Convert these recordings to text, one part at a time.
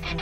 Yo,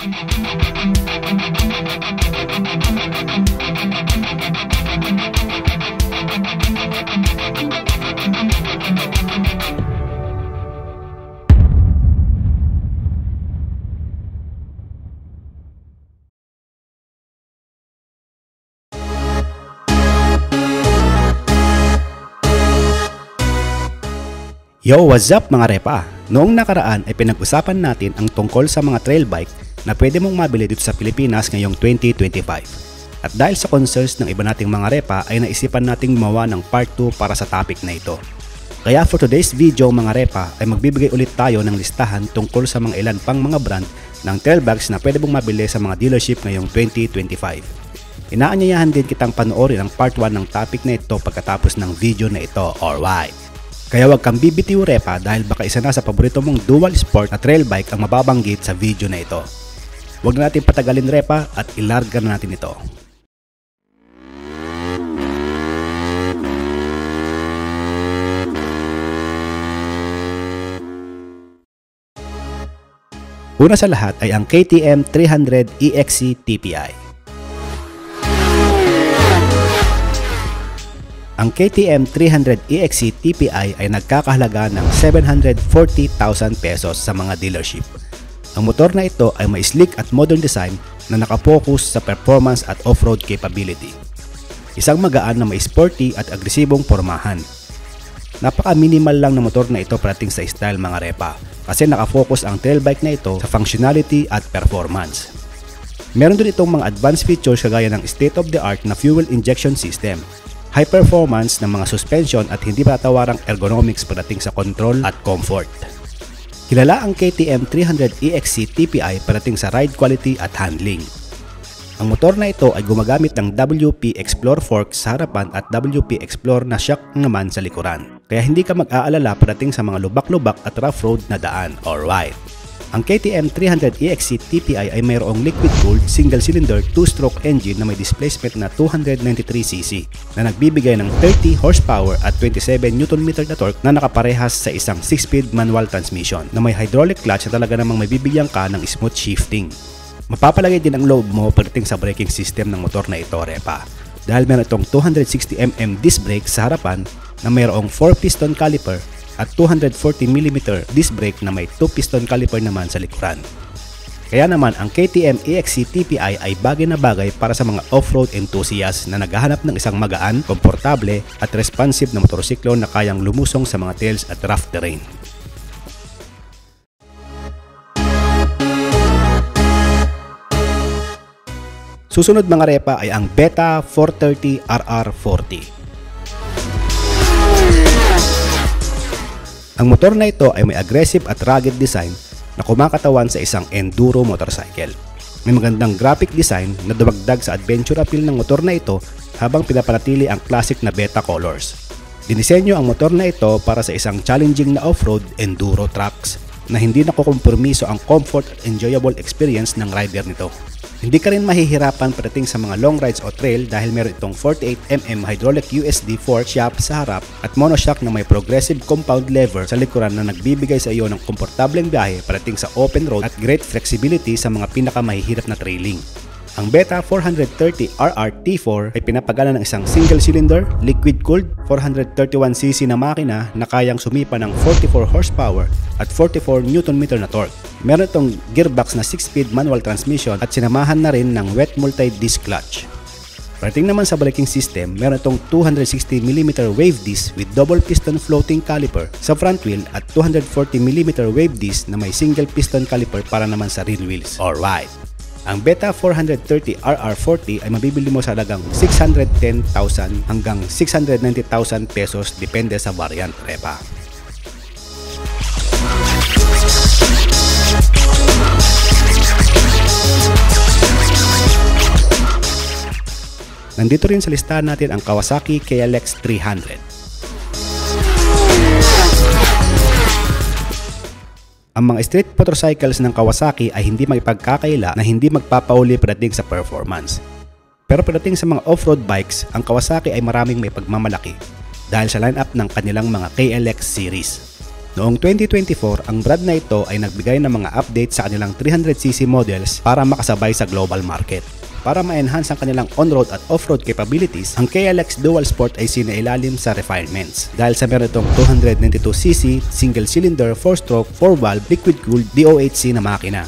what's up mga repa? Noong nakaraan ay pinag-usapan natin ang tungkol sa mga trail bike na pwede mong mabili dito sa Pilipinas ngayong 2025. At dahil sa concerns ng iba nating mga repa ay naisipan nating gumawa ng part 2 para sa topic na ito. Kaya for today's video mga repa ay magbibigay ulit tayo ng listahan tungkol sa mga ilan pang mga brand ng trail bikes na pwede mong mabili sa mga dealership ngayong 2025. Inaanyayahan din kitang panoorin ang part 1 ng topic na ito pagkatapos ng video na ito, alright? Kaya wag kang bibitiw repa dahil baka isa na sa paborito mong dual sport na trail bike ang mababanggit sa video na ito. Wag na natin patagalin repa at ilarga na natin ito. Una sa lahat ay ang KTM 300 EXC TPI. Ang KTM 300 EXC TPI ay nagkakahalaga ng 740,000 pesos sa mga dealership. Ang motor na ito ay may sleek at modern design na nakapokus sa performance at off-road capability. Isang magaan na may sporty at agresibong pormahan. Napaka-minimal lang na motor na ito parating sa style mga repa kasi nakafocus ang trail bike na ito sa functionality at performance. Meron din itong mga advanced features kagaya ng state-of-the-art na fuel injection system, high performance ng mga suspension at hindi matawarang ergonomics pagdating sa control at comfort. Kilala ang KTM 300 EXC TPI pagdating sa ride quality at handling. Ang motor na ito ay gumagamit ng WP Explore fork sa harapan at WP Explore na shock naman sa likuran. Kaya hindi ka mag-aalala pagdating sa mga lubak-lubak at rough road na daan, alright. Ang KTM 300 EXC TPI ay mayroong liquid-cooled single-cylinder 2-stroke engine na may displacement na 293cc na nagbibigay ng 30 horsepower at 27 Nm na torque na nakaparehas sa isang 6-speed manual transmission na may hydraulic clutch na talaga namang may bibigyan ka ng smooth shifting. Mapapalagay din ang load mo pagdating sa braking system ng motor na ito repa dahil meron itong 260mm disc brake sa harapan na mayroong 4-piston caliper at 240mm disc brake na may 2-piston caliper naman sa likuran. Kaya naman ang KTM EXC TPI ay bagay na bagay para sa mga off-road enthusiasts na naghahanap ng isang magaan, komportable at responsive na motorsiklo na kayang lumusong sa mga trails at rough terrain. Susunod mga repa ay ang Beta 430 RR40. Ang motor na ito ay may aggressive at rugged design na kumakatawan sa isang enduro motorcycle. May magandang graphic design na dumagdag sa adventure appeal ng motor na ito habang pinapanatili ang classic na Beta colors. Dinisenyo ang motor na ito para sa isang challenging na off-road enduro tracks na hindi nakukompromiso ang comfort at enjoyable experience ng rider nito. Hindi ka rin mahihirapan pagdating sa mga long rides o trail dahil meron itong 48mm hydraulic USD fork shaft sa harap at monoshock na may progressive compound lever sa likuran na nagbibigay sa iyo ng komportableng biyahe pagdating sa open road at great flexibility sa mga pinakamahihirap na trailing. Ang Beta 430 RR T4 ay pinapagana ng isang single-cylinder, liquid-cooled, 431cc na makina na kayang sumipa ng 44 horsepower at 44 Nm na torque. Meron itong gearbox na 6-speed manual transmission at sinamahan na rin ng wet multi-disc clutch. Pagdating naman sa braking system, meron itong 260mm wave disc with double piston floating caliper sa front wheel at 240mm wave disc na may single piston caliper para naman sa rear wheels. Alright! Ang Beta 430 RR40 ay mabibili mo sa halagang 610,000 hanggang 690,000 pesos depende sa variant repa. Nandito rin sa listahan natin ang Kawasaki KLX 300. Ang mga street motorcycles ng Kawasaki ay hindi magpagkakaila na hindi magpapauli pagdating sa performance. Pero pagdating sa mga off-road bikes, ang Kawasaki ay maraming may pagmamalaki dahil sa lineup ng kanilang mga KLX series. Noong 2024, ang brand na ito ay nagbigay ng mga update sa kanilang 300cc models para makasabay sa global market. Para ma-enhance ang kanilang on-road at off-road capabilities, ang KLX Dual Sport ay sinailalim sa refinements dahil sa meron itong 292cc, single-cylinder, 4-stroke, 4-valve, liquid-cooled DOHC na makina.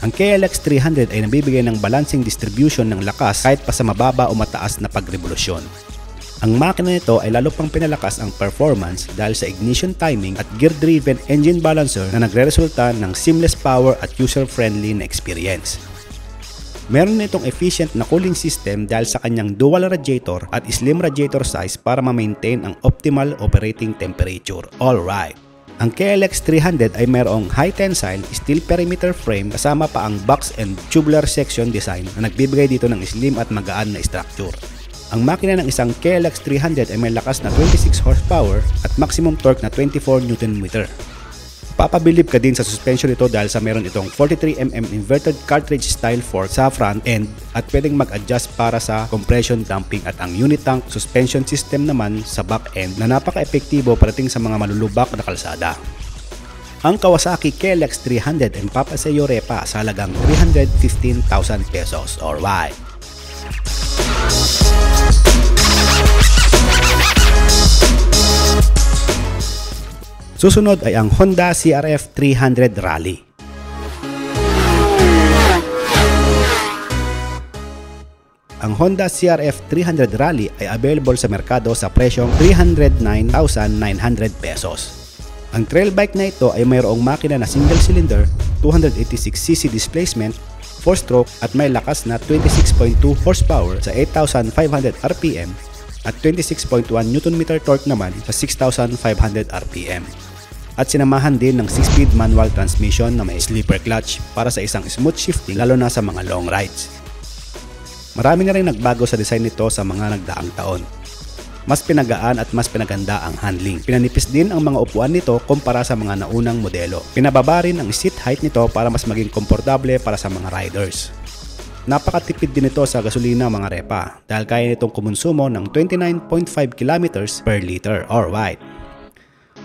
Ang KLX 300 ay nabibigay ng balancing distribution ng lakas kahit pa sa mababa o mataas na pagrevolusyon. Ang makina nito ay lalo pang pinalakas ang performance dahil sa ignition timing at gear-driven engine balancer na nagre-resulta ng seamless power at user-friendly na experience. Meron na itong efficient na cooling system dahil sa kanyang dual radiator at slim radiator size para ma-maintain ang optimal operating temperature. Alright! Ang KLX 300 ay mayroong high tensile steel perimeter frame kasama pa ang box and tubular section design na nagbibigay dito ng slim at magaan na structure. Ang makina ng isang KLX 300 ay may lakas na 26 horsepower at maximum torque na 24 Nm. Papabilib ka din sa suspension nito dahil sa meron itong 43mm inverted cartridge style fork sa front end at pwedeng mag-adjust para sa compression damping at ang unit tank suspension system naman sa back end na napaka-epektibo parating sa mga malulubak na kalsada. Ang Kawasaki KLX 300 ay papasayo repa sa halagang 315,000 pesos. Alright! Susunod ay ang Honda CRF 300 Rally. Ang Honda CRF 300 Rally ay available sa merkado sa presyong 309,900 pesos. Ang trail bike na ito ay mayroong makina na single cylinder, 286cc displacement, 4-stroke at may lakas na 26.2 horsepower sa 8,500 RPM at 26.1 Nm torque naman sa 6,500 RPM. At sinamahan din ng 6-speed manual transmission na may sleeper clutch para sa isang smooth shifting lalo na sa mga long rides. Marami na rin nagbago sa design nito sa mga nagdaang taon. Mas pinagaan at mas pinaganda ang handling. Pinanipis din ang mga upuan nito kumpara sa mga naunang modelo. Pinababa rin ang seat height nito para mas maging komportable para sa mga riders. Napakatipid din ito sa gasolina mga repa dahil kaya nitong kumonsumo ng 29.5 km per liter. Alright!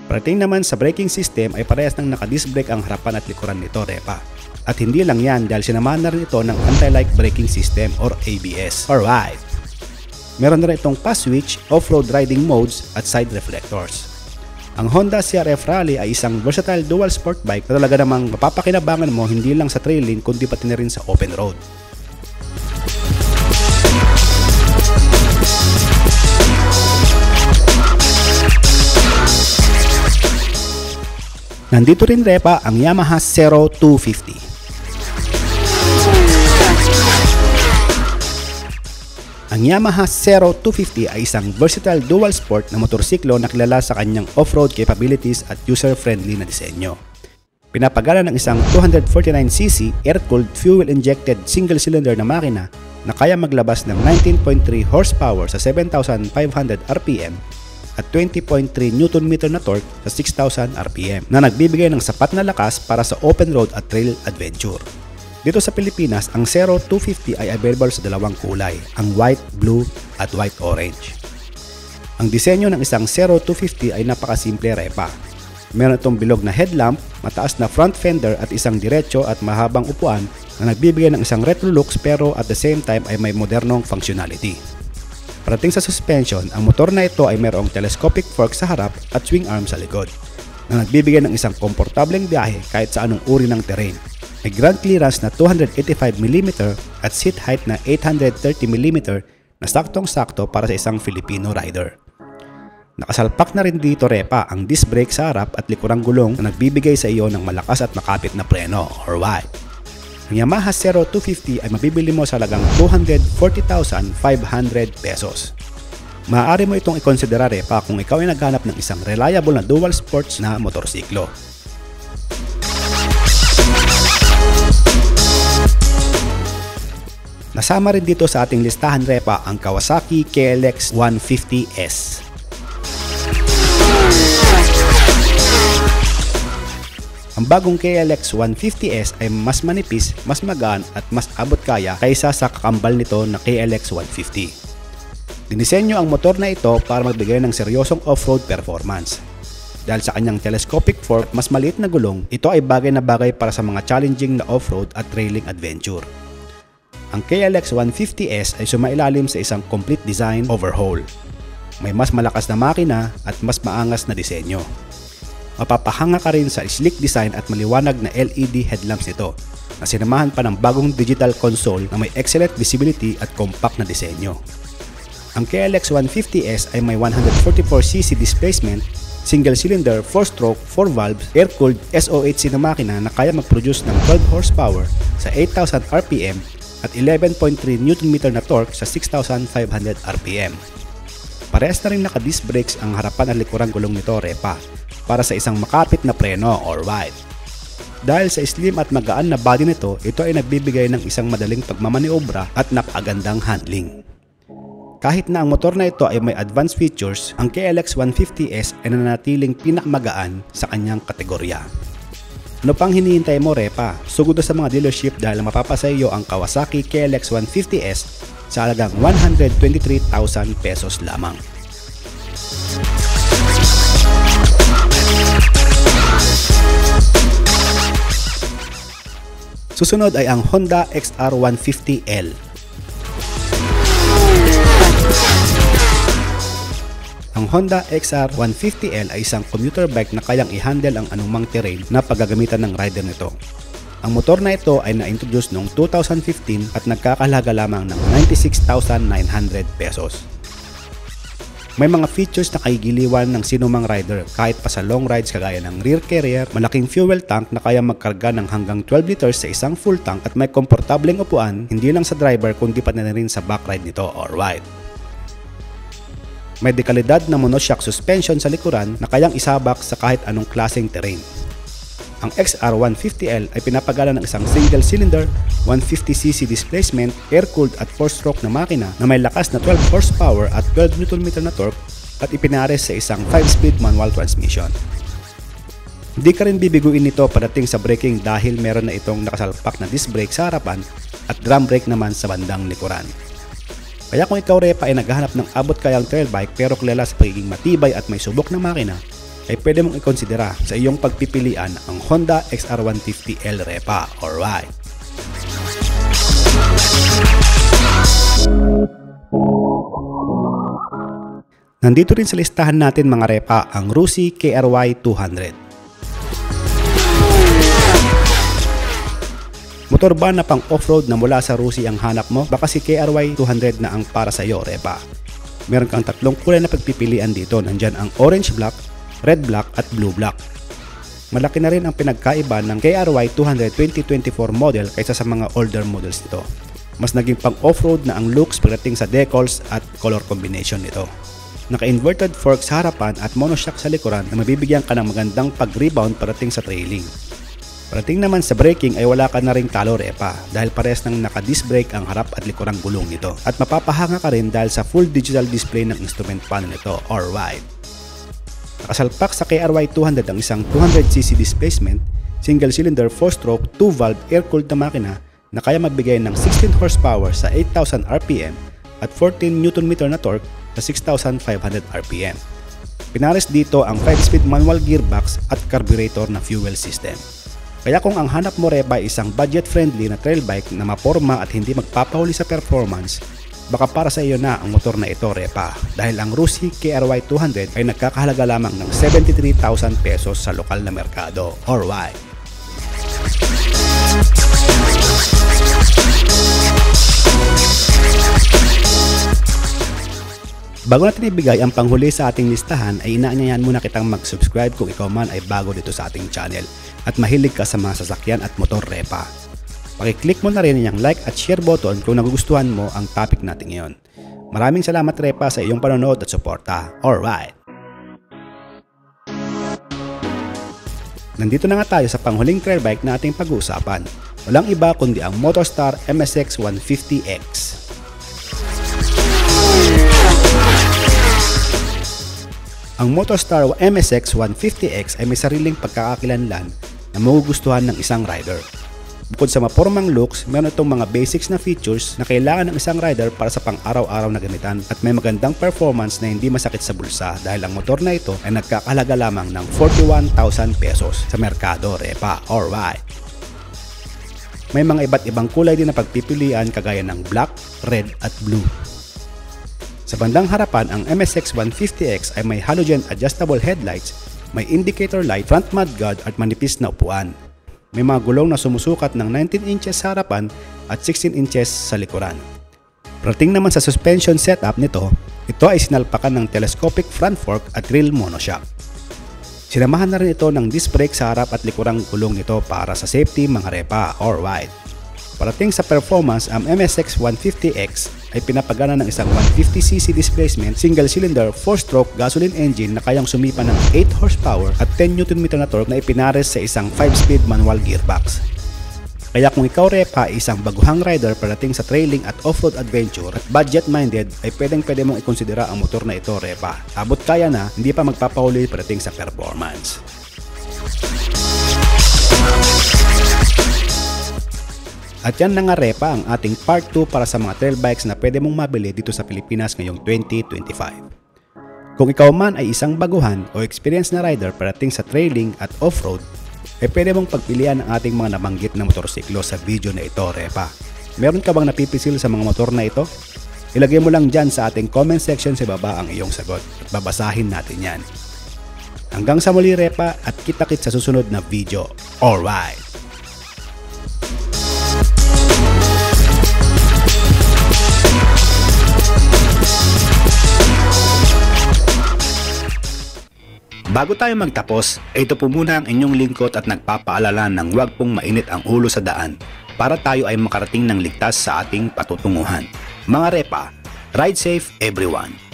Parating naman sa braking system ay parehas ng naka-disc brake ang harapan at likuran nito repa. At hindi lang yan dahil sinamahan na rin ito ng anti-lock braking system or ABS. Alright! Meron na rin itong pass switch, off-road riding modes at side reflectors. Ang Honda CRF Rally ay isang versatile dual sport bike na talaga namang mapapakinabangan mo hindi lang sa trailing kundi pati na rin sa open road. Nandito rin repa ang Yamaha Zero 250. Ang Yamaha Zero 250 ay isang versatile dual sport na motorsiklo na kilala sa kanyang off-road capabilities at user-friendly na disenyo. Pinapagana ng isang 249cc air-cooled fuel-injected single-cylinder na makina na kaya maglabas ng 19.3 horsepower sa 7,500 RPM at 20.3 Nm na torque sa 6,000 RPM na nagbibigay ng sapat na lakas para sa open road at trail adventure. Dito sa Pilipinas, ang Zero 250 ay available sa dalawang kulay, ang white, blue at white orange. Ang disenyo ng isang Zero 250 ay napakasimple repa. Meron itong bilog na headlamp, mataas na front fender at isang diretso at mahabang upuan na nagbibigay ng isang retro looks pero at the same time ay may modernong functionality. Parating sa suspension, ang motor na ito ay mayroong telescopic fork sa harap at swing arm sa likod na nagbibigay ng isang komportableng biyahe kahit sa anong uri ng terrain. May ground clearance na 285mm at seat height na 830mm na saktong-sakto para sa isang Filipino rider. Nakasalpak na rin dito repa ang disc brake sa harap at likurang gulong na nagbibigay sa iyo ng malakas at makapit na preno. Alright! Ang Yamaha Zero 250 ay mabibili mo sa halagang 240,500 pesos. Maaari mo itong ikonsidera repa kung ikaw ay naghanap ng isang reliable na dual sports na motorsiklo. Nasama rin dito sa ating listahan repa ang Kawasaki KLX 150S. Ang bagong KLX 150S ay mas manipis, mas magaan at mas abot kaya kaysa sa kakambal nito na KLX 150. Dinisenyo ang motor na ito para magbigay ng seryosong off-road performance. Dahil sa kanyang telescopic fork at mas maliit na gulong, ito ay bagay na bagay para sa mga challenging na off-road at trailing adventure. Ang KLX 150S ay sumailalim sa isang complete design overhaul. May mas malakas na makina at mas maangas na disenyo. Mapapahanga ka rin sa sleek design at maliwanag na LED headlamps nito na sinamahan pa ng bagong digital console na may excellent visibility at compact na disenyo. Ang KLX 150S ay may 144cc displacement, single-cylinder, 4-stroke, 4-valve, air-cooled SOHC na makina na kaya mag-produce ng 12 horsepower sa 8,000 RPM at 11.3 Nm na torque sa 6,500 RPM. Parehas na rin naka-disc brakes ang harapan at likurang gulong nito, Repa, para sa isang makapit na preno or ride. Dahil sa slim at magaan na body nito, ito ay nagbibigay ng isang madaling pagmamaniobra at napakagandang handling. Kahit na ang motor na ito ay may advanced features, ang KLX 150S ay nananatiling pinakamagaan sa kanyang kategorya. Ano pang hinihintay mo, Repa? Sugod na sa mga dealership dahil mapapasa iyo ang Kawasaki KLX 150S sa halagang 123,000 pesos lamang. Susunod ay ang Honda XR 150L. Ang Honda XR 150L ay isang commuter bike na kayang i-handle ang anumang terrain na paggagamitan ng rider nito. Ang motor na ito ay na-introduce noong 2015 at nagkakahalaga lamang ng 96,900 pesos. May mga features na kaigiliwan ng sinumang rider kahit pa sa long rides kagaya ng rear carrier, malaking fuel tank na kaya magkarga ng hanggang 12 liters sa isang full tank at may komportableng upuan hindi lang sa driver kundi pati na rin sa back ride nito or ride. May dekalidad na monoshock suspension sa likuran na kayang isabak sa kahit anong klaseng terrain. Ang XR150L ay pinapagala ng isang single-cylinder, 150cc displacement, air-cooled at 4-stroke na makina na may lakas na 12 horsepower at 12 Nm na torque at ipinares sa isang 5-speed manual transmission. Hindi ka rin bibiguin nito padating sa braking dahil meron na itong nakasalpak na disc brake sa harapan at drum brake naman sa bandang likuran. Kaya kung ikaw, Repa, ay naghahanap ng abot kayang trail bike pero kilala sa pagiging matibay at may subok na makina, ay pwede mong ikonsidera sa iyong pagpipilian ang Honda XR150L, Repa. Alright! Nandito rin sa listahan natin, mga Repa, ang Rusi KRY 200. Motor ba na pang off-road na mula sa Rusi ang hanap mo? Baka si KRY 200 na ang para sa iyo, Repa. Meron kang tatlong kulay na pagpipilian dito. Nandyan ang orange black, red black at blue black. Malaki na rin ang pinagkaiba ng KRY 200 2024 model kaysa sa mga older models nito. Mas naging pang off-road na ang looks pagdating sa decals at color combination nito. Naka-inverted fork sa harapan at monoshock sa likuran na mabibigyan ka ng magandang pag-rebound pagdating sa trailing. Pagdating naman sa braking ay wala ka na ring talo, Repa, dahil parehas ng naka-disc brake ang harap at likurang gulong nito. At mapapahanga ka rin dahil sa full digital display ng instrument panel nito or ride. Nakasalpak sa KRY 200 ang isang 200cc displacement, single-cylinder 4-stroke 2-valve air-cooled na makina na kaya magbigay ng 16 horsepower sa 8,000 RPM at 14 Nm na torque sa 6,500 RPM. Pinares dito ang 5-speed manual gearbox at carburetor na fuel system. Kaya kung ang hanap mo, Repa, ay isang budget-friendly na trail bike na maporma at hindi magpapahuli sa performance, baka para sa iyo na ang motor na ito, Repa, dahil ang Rusi KRY 200 ay nagkakahalaga lamang ng 73,000 pesos sa lokal na merkado. Alright! Bago natin ibigay ang panghuli sa ating listahan, ay inaanyayahan muna kitang mag-subscribe kung ikaw man ay bago dito sa ating channel at mahilig ka sa mga sasakyan at motor, Repa. Pakiclick mo na rin yung like at share button kung nagugustuhan mo ang topic natin ngayon. Maraming salamat, Repa, sa iyong panonood at suporta. Alright! Nandito na nga tayo sa panghuling trail bike na ating pag-uusapan. Walang iba kundi ang Motostar MSX 150X. Ang Motostar MSX 150X ay may sariling pagkakakilanlan na magugustuhan ng isang rider. Bukod sa mapormang looks, meron itong mga basics na features na kailangan ng isang rider para sa pang-araw-araw na gamitan at may magandang performance na hindi masakit sa bulsa dahil ang motor na ito ay nagkakahalaga lamang ng 41,000 pesos sa merkado repa. Alright! May mga iba't ibang kulay din na pagpipilian kagaya ng black, red at blue. Sa bandang harapan, ang MSX 150X ay may halogen adjustable headlights, may indicator light, front mudguard at manipis na upuan. May mga gulong na sumusukat ng 19 inches sa harapan at 16 inches sa likuran. Pagdating naman sa suspension setup nito, ito ay sinalpakan ng telescopic front fork at real monoshock. Sinamahan na rin ito ng disc brake sa harap at likurang gulong nito para sa safety mga repa or ride. Parating sa performance, ang MSX 150X ay pinapagana ng isang 150cc displacement single-cylinder 4-stroke gasoline engine na kayang sumipa ng 8 horsepower at 10 Nm na torque na ipinares sa isang 5-speed manual gearbox. Kaya kung ikaw repa ay isang baguhang rider parating sa trailing at off-road adventure at budget-minded ay pwede mong ikonsidera ang motor na ito repa. Abot kaya na, hindi pa magpapahuli parating sa performance. At yan na nga repa ang ating part 2 para sa mga trail bikes na pwede mong mabili dito sa Pilipinas ngayong 2025. Kung ikaw man ay isang baguhan o experienced na rider parating sa trailing at off-road, ay pwede mong pagpilian ang ating mga nabanggit na motorsiklo sa video na ito repa. Meron ka bang napipisil sa mga motor na ito? Ilagay mo lang dyan sa ating comment section sa baba ang iyong sagot at babasahin natin yan. Hanggang sa muli repa at kita-kits sa susunod na video. Alright! Bago tayo magtapos, ito po muna ang inyong lingkod at nagpapaalala ng huwag pong mainit ang ulo sa daan para tayo ay makarating ng ligtas sa ating patutunguhan. Mga repa, ride safe everyone!